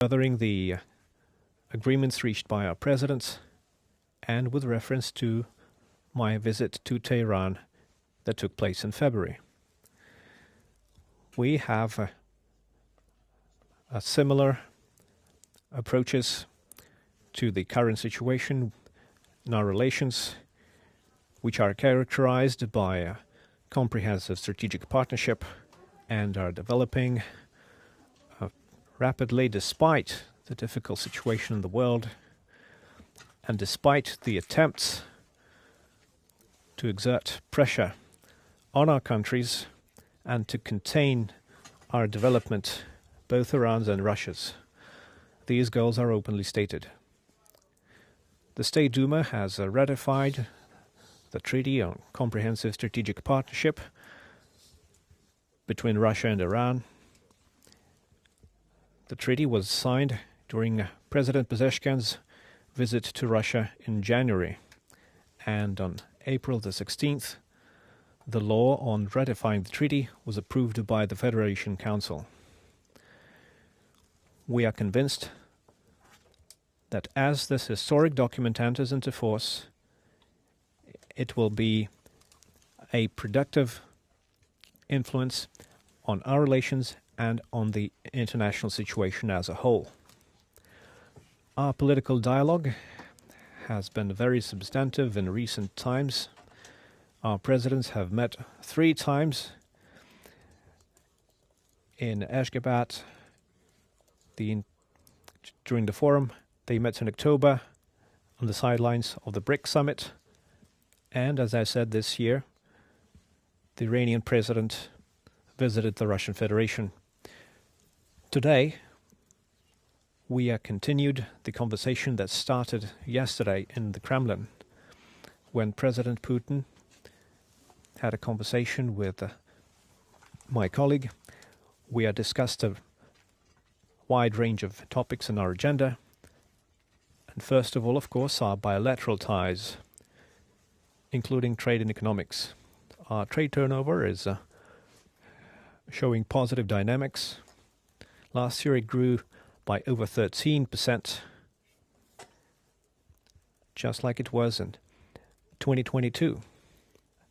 furthering the agreements reached by our presidents, and with reference to my visit to Tehran that took place in February. We have a similar approaches to the current situation in our relations, which are characterized by a comprehensive strategic partnership and are developing rapidly despite the difficult situation in the world and despite the attempts to exert pressure on our countries and to contain our development, both Iran's and Russia's. These goals are openly stated. The State Duma has ratified the Treaty on Comprehensive Strategic Partnership between Russia and Iran. The treaty was signed during President Pezeshkian's visit to Russia in January, and on April the 16th, the law on ratifying the treaty was approved by the Federation Council. We are convinced that as this historic document enters into force, it will be a productive influence on our relations and on the international situation as a whole. Our political dialogue has been very substantive in recent times. Our presidents have met 3 times in Ashgabat. During the forum, they met in October on the sidelines of the BRICS summit. And as I said, this year, the Iranian president visited the Russian Federation. Today, we continued the conversation that started yesterday in the Kremlin when President Putin had a conversation with my colleague. We discussed a wide range of topics on our agenda. And first of all, of course, our bilateral ties, including trade and economics. Our trade turnover is showing positive dynamics. Last year it grew by over 13%, just like it was in 2022,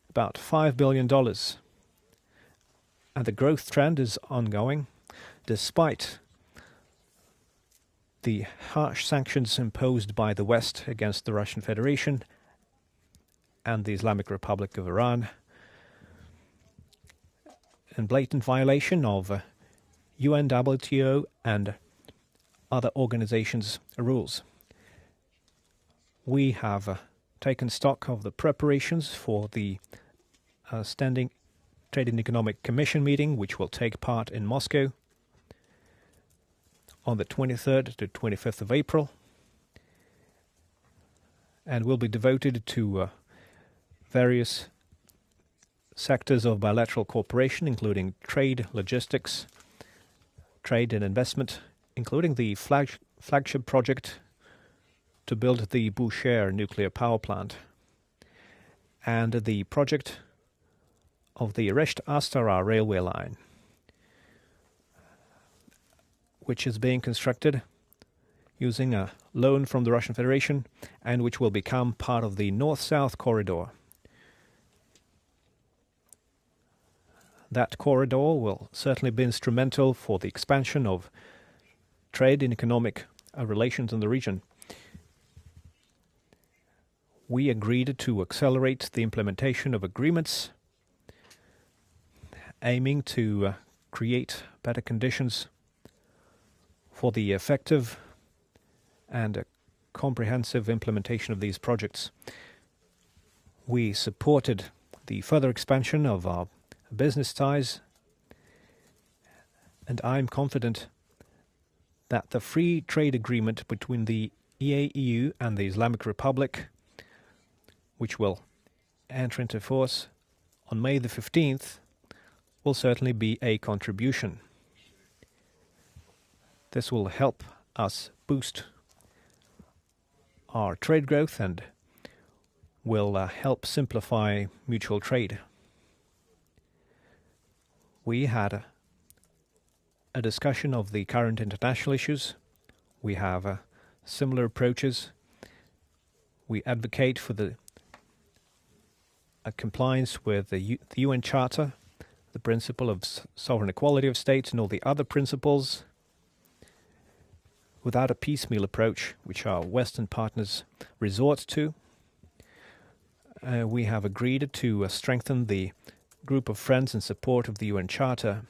about $5 billion. And the growth trend is ongoing, despite the harsh sanctions imposed by the West against the Russian Federation and the Islamic Republic of Iran, in blatant violation of UN, WTO, and other organizations' rules. We have taken stock of the preparations for the Standing Trade and Economic Commission meeting, which will take part in Moscow on the 23rd to 25th of April, and will be devoted to various sectors of bilateral cooperation, including trade, logistics, trade and investment, including the flagship project to build the Bushehr nuclear power plant, and the project of the Resht-Astara railway line, which is being constructed using a loan from the Russian Federation and which will become part of the North-South corridor. That corridor will certainly be instrumental for the expansion of trade and economic relations in the region. We agreed to accelerate the implementation of agreements aiming to create better conditions for the effective and comprehensive implementation of these projects. We supported the further expansion of our business ties, and I'm confident that the free trade agreement between the EAEU and the Islamic Republic, which will enter into force on May the 15th, will certainly be a contribution. This will help us boost our trade growth and will help simplify mutual trade. We had a discussion of the current international issues We have similar approaches. We advocate for the compliance with the UN Charter, the principle of sovereign equality of states, and all the other principles, without a piecemeal approach, which our Western partners resort to. We have agreed to strengthen the group of friends in support of the UN Charter,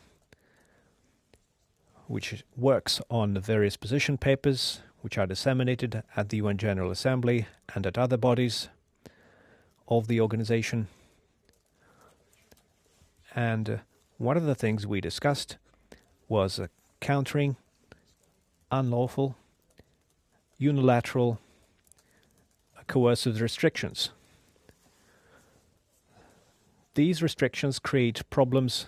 which works on the various position papers which are disseminated at the UN General Assembly and at other bodies of the organization. And one of the things we discussed was countering unlawful, unilateral, coercive restrictions. These restrictions create problems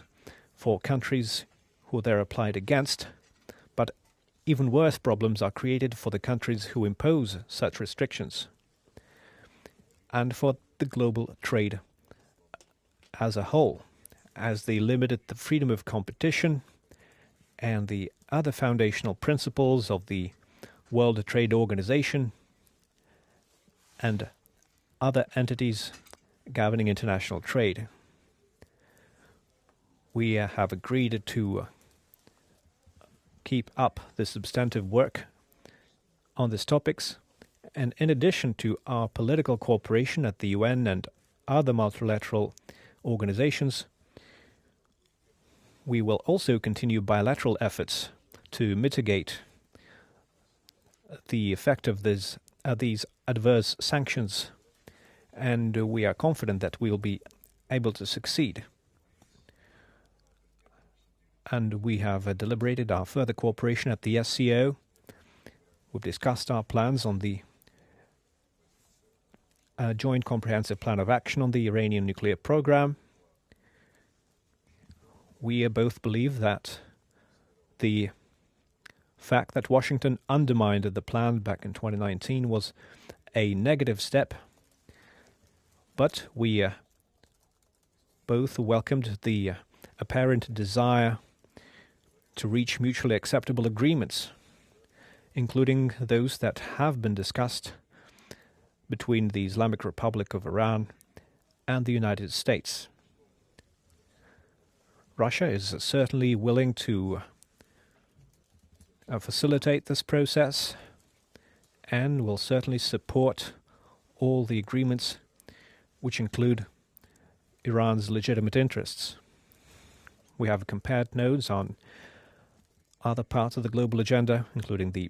for countries who they're applied against, but even worse problems are created for the countries who impose such restrictions and for the global trade as a whole, as they limited the freedom of competition and the other foundational principles of the World Trade Organization and other entities governing international trade. We have agreed to keep up the substantive work on these topics, and in addition to our political cooperation at the UN and other multilateral organizations, we will also continue bilateral efforts to mitigate the effect of these adverse sanctions, and we are confident that we will be able to succeed. And we have deliberated our further cooperation at the SCO. We've discussed our plans on the Joint Comprehensive Plan of Action on the Iranian nuclear program. We both believe that the fact that Washington undermined the plan back in 2019 was a negative step, but we both welcomed the apparent desire to reach mutually acceptable agreements, including those that have been discussed between the Islamic Republic of Iran and the United States. Russia is certainly willing to facilitate this process and will certainly support all the agreements which include Iran's legitimate interests. We have compared notes on other parts of the global agenda, including the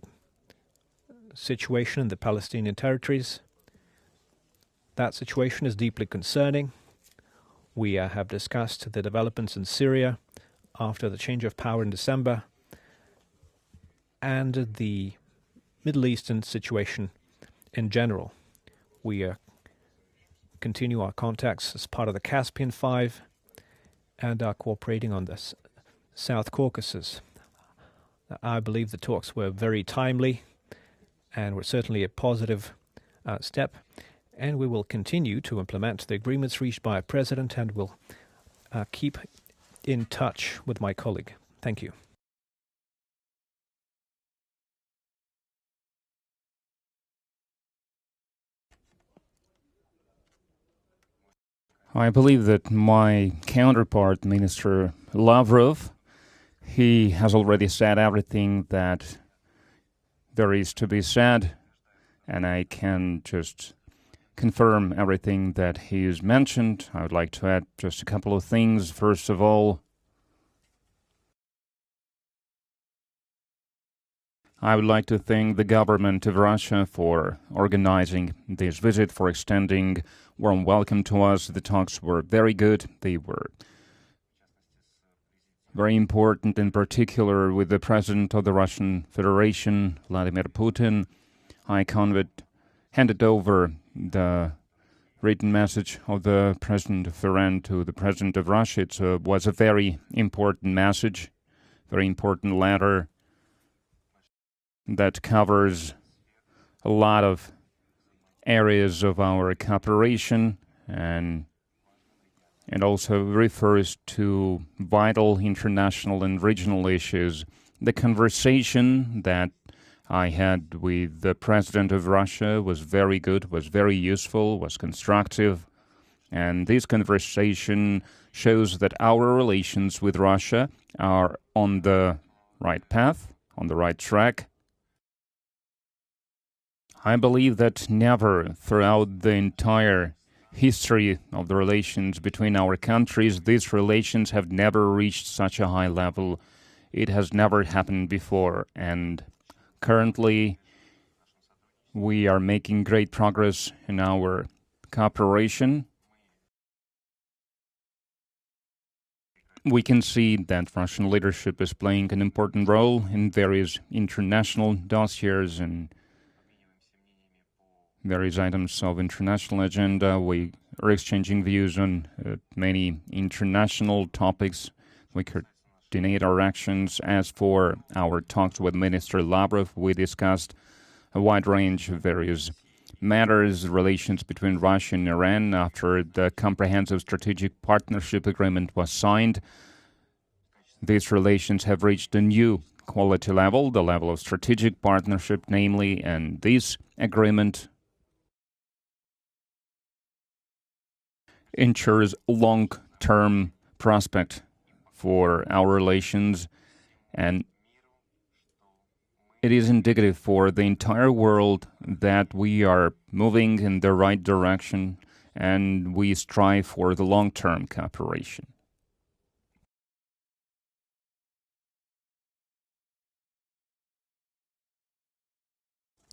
situation in the Palestinian territories. That situation is deeply concerning. We have discussed the developments in Syria after the change of power in December and the Middle Eastern situation in general. We continue our contacts as part of the Caspian Five and are cooperating on the South Caucasus. I believe the talks were very timely and were certainly a positive step, and we will continue to implement the agreements reached by our President and will keep in touch with my colleague. Thank you. I believe that my counterpart, Minister Lavrov, he has already said everything that there is to be said, and I can just confirm everything that he has mentioned. I would like to add just a couple of things. First of all, I would like to thank the government of Russia for organizing this visit, for extending warm welcome to us. The talks were very good. They were very important, in particular with the President of the Russian Federation, Vladimir Putin. I handed over the written message of the President of Iran to the President of Russia. It was a very important message, very important letter that covers a lot of areas of our cooperation and also refers to vital international and regional issues. The conversation that I had with the President of Russia was very good, was very useful, was constructive. And this conversation shows that our relations with Russia are on the right path, on the right track. I believe that never throughout the entire history of the relations between our countries, these relations have never reached such a high level. It has never happened before. And currently, we are making great progress in our cooperation. We can see that Russian leadership is playing an important role in various international dossiers and various items of international agenda. We are exchanging views on many international topics. We coordinate our actions. As for our talks with Minister Lavrov, we discussed a wide range of various matters, relations between Russia and Iran after the Comprehensive Strategic Partnership Agreement was signed. These relations have reached a new quality level, the level of strategic partnership, namely, and this agreement ensures long-term prospect for our relations, and it is indicative for the entire world that we are moving in the right direction and we strive for the long-term cooperation.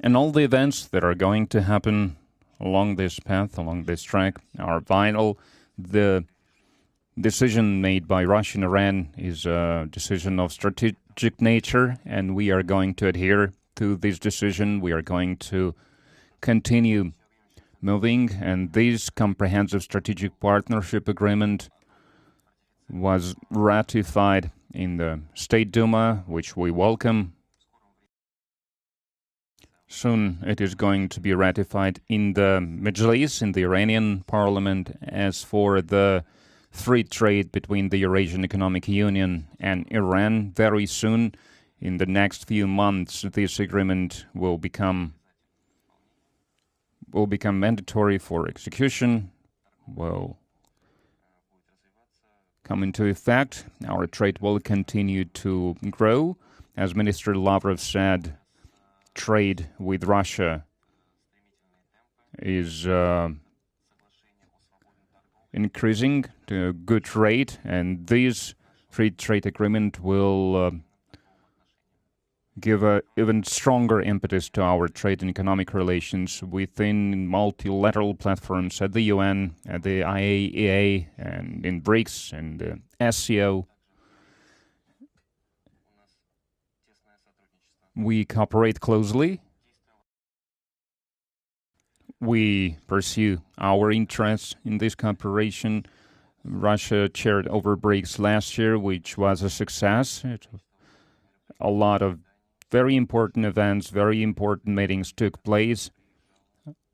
And all the events that are going to happen along this path, along this track, are vital. The decision made by Russia and Iran is a decision of strategic nature, and we are going to adhere to this decision. We are going to continue moving, and this Comprehensive Strategic Partnership Agreement was ratified in the State Duma, which we welcome. Soon it is going to be ratified in the Majlis, in the Iranian parliament. As for the free trade between the Eurasian Economic Union and Iran, very soon, in the next few months, this agreement will become mandatory for execution, will come into effect. Our trade will continue to grow. As Minister Lavrov said, trade with Russia is increasing to a good rate, and this free trade agreement will give an even stronger impetus to our trade and economic relations within multilateral platforms at the UN, at the IAEA, and in BRICS and the SCO. We cooperate closely. We pursue our interests in this cooperation. Russia chaired over BRICS last year, which was a success. A lot of very important events, very important meetings took place,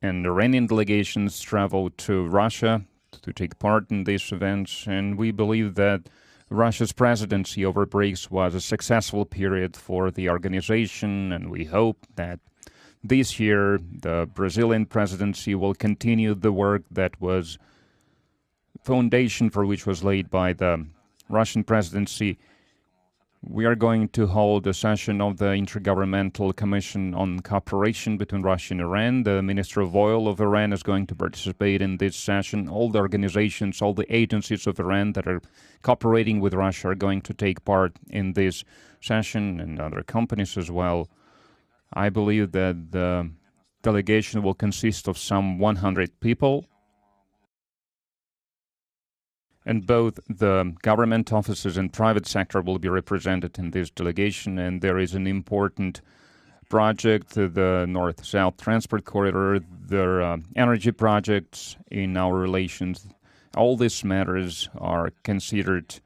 and Iranian delegations traveled to Russia to take part in these events, and we believe that Russia's presidency over BRICS was a successful period for the organization, and we hope that this year the Brazilian presidency will continue the work that was foundation for which was laid by the Russian presidency. We are going to hold a session of the Intergovernmental Commission on Cooperation between Russia and Iran. The Minister of Oil of Iran is going to participate in this session. All the organizations, all the agencies of Iran that are cooperating with Russia are going to take part in this session, and other companies as well. I believe that the delegation will consist of some 100 people, and both the government offices and private sector will be represented in this delegation. And there is an important project, the North-South Transport Corridor, the energy projects in our relations. All these matters are considered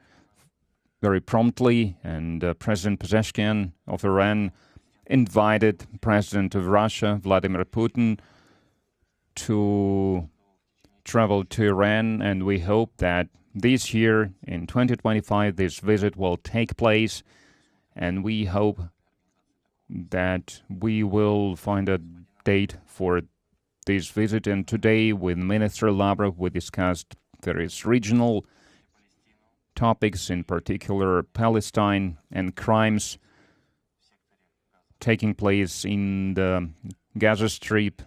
very promptly, and President Pezeshkian of Iran invited President of Russia, Vladimir Putin, to travel to Iran, and we hope that this year, in 2025, this visit will take place, and we hope that we will find a date for this visit. And today, with Minister Lavrov, we discussed various regional topics, in particular Palestine and crimes taking place in the Gaza Strip.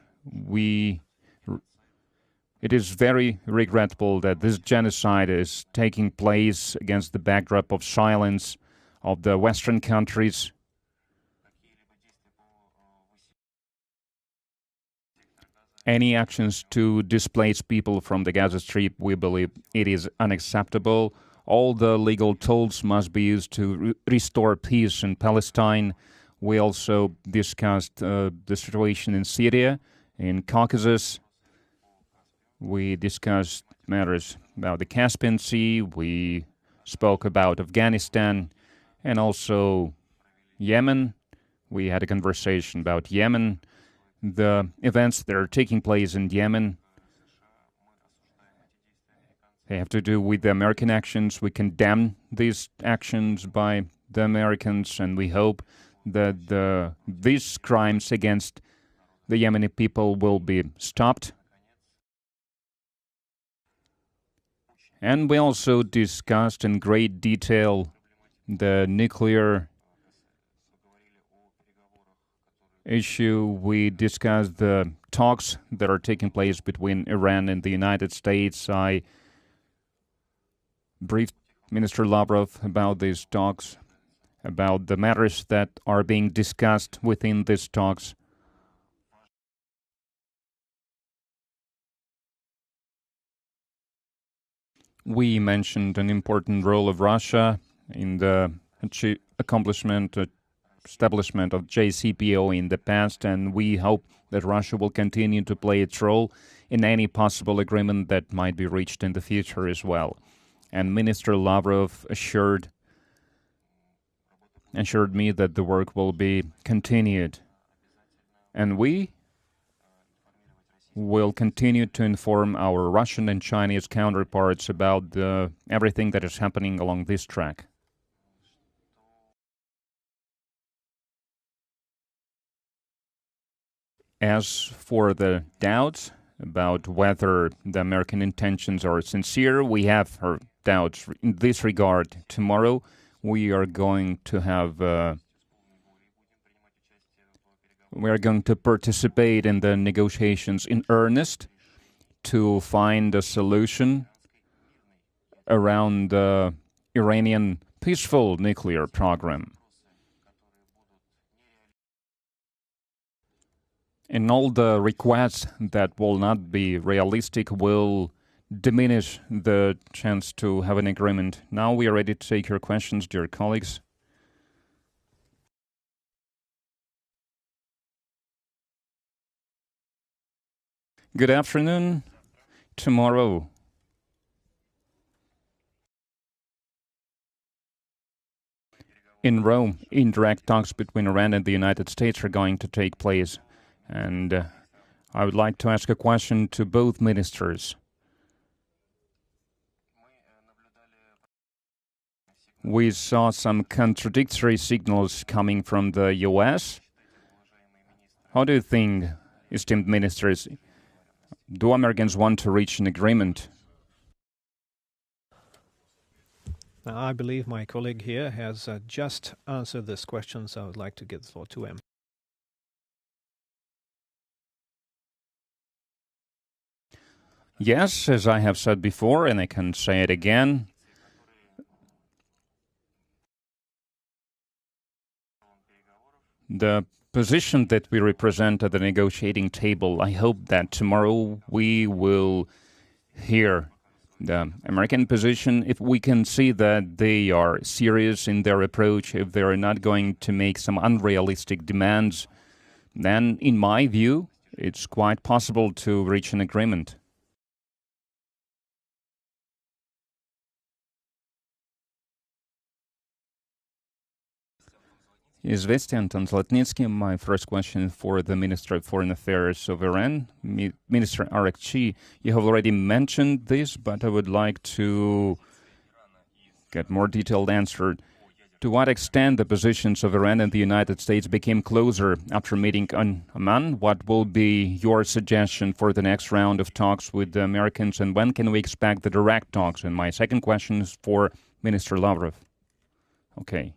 It is very regrettable that this genocide is taking place against the backdrop of silence of the Western countries. Any actions to displace people from the Gaza Strip, we believe it is unacceptable. All the legal tools must be used to restore peace in Palestine. We also discussed the situation in Syria, in Caucasus. We discussed matters about the Caspian Sea. We spoke about Afghanistan and also Yemen. We had a conversation about Yemen, the events that are taking place in Yemen. They have to do with the American actions. We condemn these actions by the Americans, and we hope that these crimes against the Yemeni people will be stopped. And we also discussed in great detail the nuclear issue. We discussed the talks that are taking place between Iran and the United States. I briefed Minister Lavrov about these talks, about the matters that are being discussed within these talks. We mentioned an important role of Russia in the establishment of JCPO in the past, and we hope that Russia will continue to play its role in any possible agreement that might be reached in the future as well. And Minister Lavrov assured me that the work will be continued. And we will continue to inform our Russian and Chinese counterparts about everything that is happening along this track. As for the doubts about whether the American intentions are sincere, we have our doubts in this regard. Tomorrow, we are going to participate in the negotiations in earnest to find a solution around the Iranian peaceful nuclear program. And all the requests that will not be realistic will diminish the chance to have an agreement. Now we are ready to take your questions, dear colleagues. Good afternoon. Tomorrow, in Rome, indirect talks between Iran and the United States are going to take place. And I would like to ask a question to both ministers. We saw some contradictory signals coming from the U.S. How do you think, esteemed ministers, do Americans want to reach an agreement? Now, I believe my colleague here has just answered this question, so I would like to give the floor to him. Yes, as I have said before, and I can say it again, the position that we represent at the negotiating table, I hope that tomorrow we will hear the American position. If we can see that they are serious in their approach, if they are not going to make some unrealistic demands, then, in my view, it's quite possible to reach an agreement. Известия, Anton Zlatnitsky. My first question for the Minister of Foreign Affairs of Iran, Minister Araqchi. You have already mentioned this, but I would like to get more detailed answer. To what extent the positions of Iran and the United States became closer after meeting on Amman? What will be your suggestion for the next round of talks with the Americans, and when can we expect the direct talks? And my second question is for Minister Lavrov. Okay.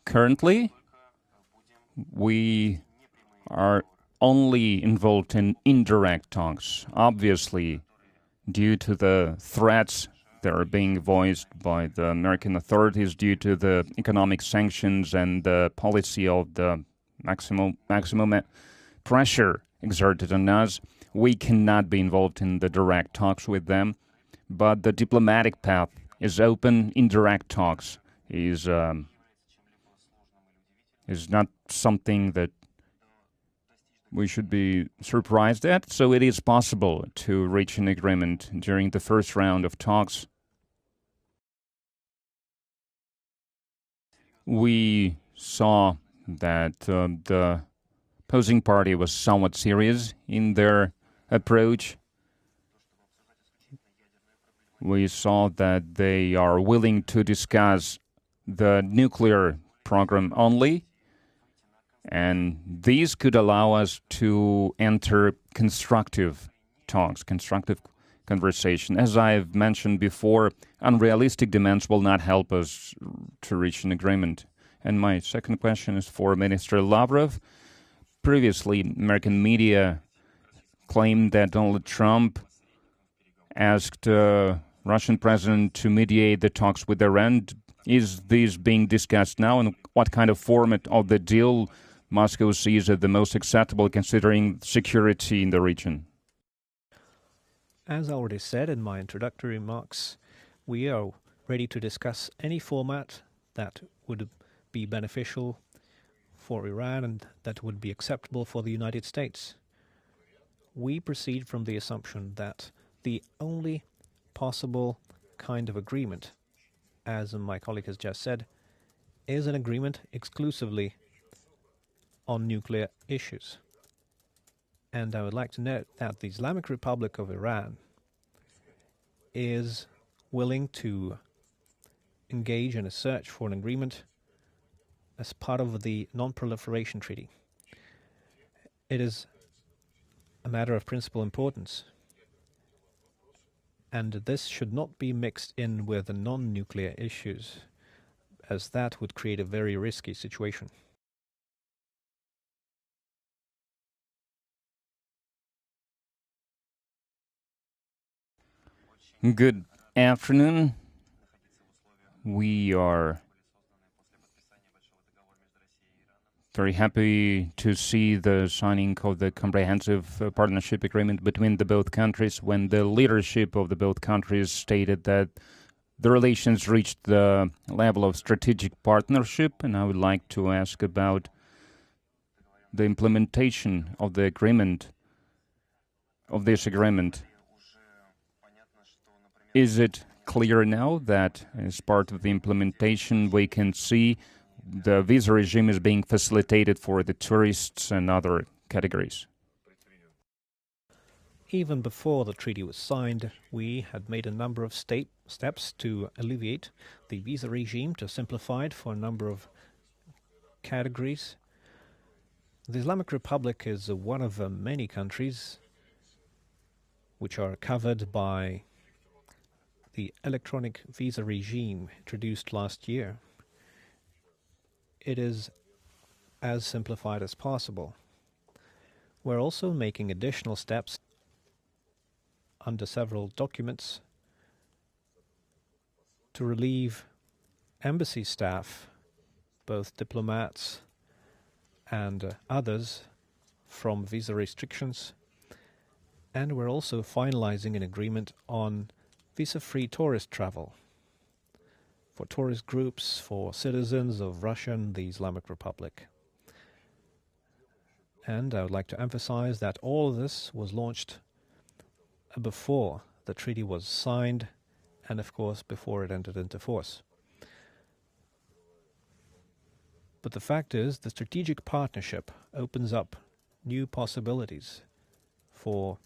Currently, we are only involved in indirect talks. Obviously, due to the threats that are being voiced by the American authorities, due to the economic sanctions and the policy of the maximum pressure exerted on us, we cannot be involved in the direct talks with them. But the diplomatic path is open. Indirect talks is not something that we should be surprised at. So it is possible to reach an agreement during the first round of talks. We saw that the opposing party was somewhat serious in their approach. We saw that they are willing to discuss the nuclear program only, and these could allow us to enter constructive talks, constructive conversation. As I've mentioned before, unrealistic demands will not help us to reach an agreement. And my second question is for Minister Lavrov. Previously, American media claimed that Donald Trump asked Russian president to mediate the talks with Iran. Is this being discussed now, and what kind of format of the deal Moscow sees as the most acceptable considering security in the region? As I already said in my introductory remarks, we are ready to discuss any format that would be beneficial for Iran and that would be acceptable for the United States. We proceed from the assumption that the only possible kind of agreement, as my colleague has just said, is an agreement exclusively on nuclear issues. And I would like to note that the Islamic Republic of Iran is willing to engage in a search for an agreement as part of the Non-Proliferation Treaty. It is a matter of principal importance, and this should not be mixed in with the non-nuclear issues, as that would create a very risky situation. Good afternoon. We are very happy to see the signing of the comprehensive partnership agreement between the both countries, when the leadership of the both countries stated that the relations reached the level of strategic partnership. And I would like to ask about the implementation of the agreement, of this agreement. Is it clear now that as part of the implementation we can see the visa regime is being facilitated for the tourists and other categories? Even before the treaty was signed, we had made a number of steps to alleviate the visa regime, to simplify it for a number of categories. The Islamic Republic is one of many countries which are covered by the electronic visa regime introduced last year. It is as simplified as possible. We're also making additional steps under several documents to relieve embassy staff, both diplomats and others, from visa restrictions. And we're also finalizing an agreement on visa-free tourist travel for tourist groups, for citizens of Russia and the Islamic Republic. And I would like to emphasize that all of this was launched before the treaty was signed and, of course, before it entered into force. But the fact is, the strategic partnership opens up new possibilities for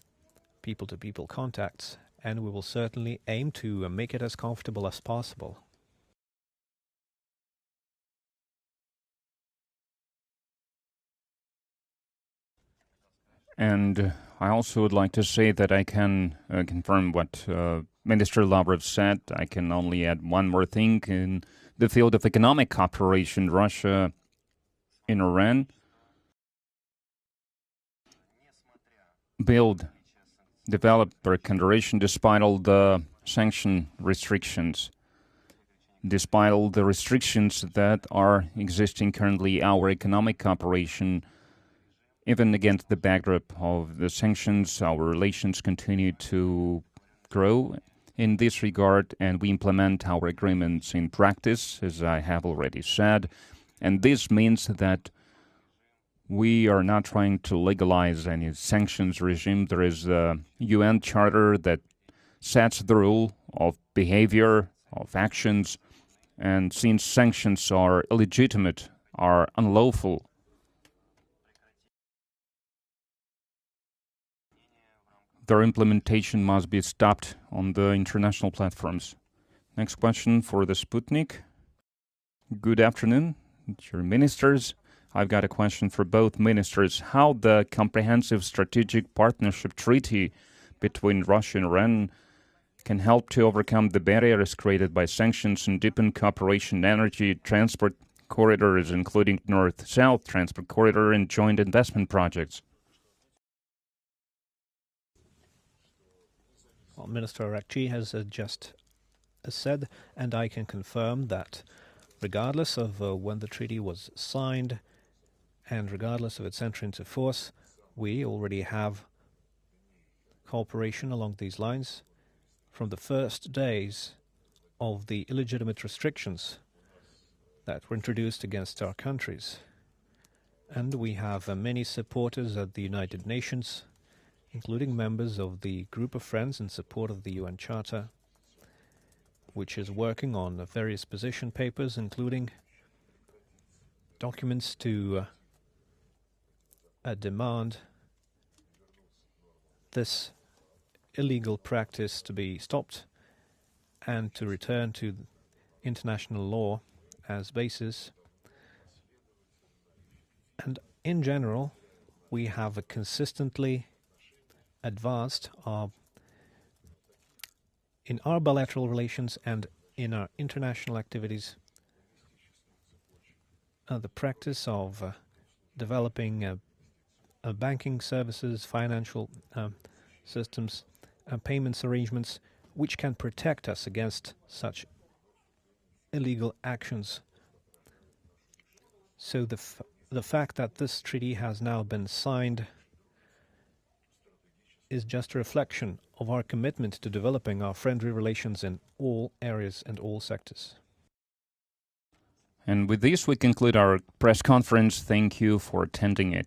people-to-people contacts and we will certainly aim to make it as comfortable as possible. And I also would like to say that I can confirm what Minister Lavrov said. I can only add one more thing. In the field of economic cooperation, Russia and Iran developed their cooperation despite all the sanction restrictions. Despite all the restrictions that are existing currently, our economic cooperation, even against the backdrop of the sanctions, our relations continue to grow in this regard, and we implement our agreements in practice, as I have already said. And this means that we are not trying to legalize any sanctions regime. There is a UN charter that sets the rule of behavior, of actions, and since sanctions are illegitimate, are unlawful, their implementation must be stopped on the international platforms. Next question for the Sputnik. Good afternoon, dear ministers. I've got a question for both ministers. How the Comprehensive Strategic Partnership Treaty between Russia and Iran can help to overcome the barriers created by sanctions and deepen cooperation in energy, transport corridors, including north-south transport corridor and joint investment projects. Well, Minister Araqchi has just said, and I can confirm that regardless of when the treaty was signed and regardless of its entry into force, we already have cooperation along these lines from the first days of the illegitimate restrictions that were introduced against our countries. And we have many supporters at the United Nations, including members of the Group of Friends in support of the UN Charter, which is working on various position papers, including documents to demand this illegal practice to be stopped and to return to international law as basis. And in general, we have consistently advanced in our bilateral relations and in our international activities the practice of developing banking services, financial systems, payments arrangements which can protect us against such illegal actions. So the fact that this treaty has now been signed is just a reflection of our commitment to developing our friendly relations in all areas and all sectors. And with this, we conclude our press conference. Thank you for attending it.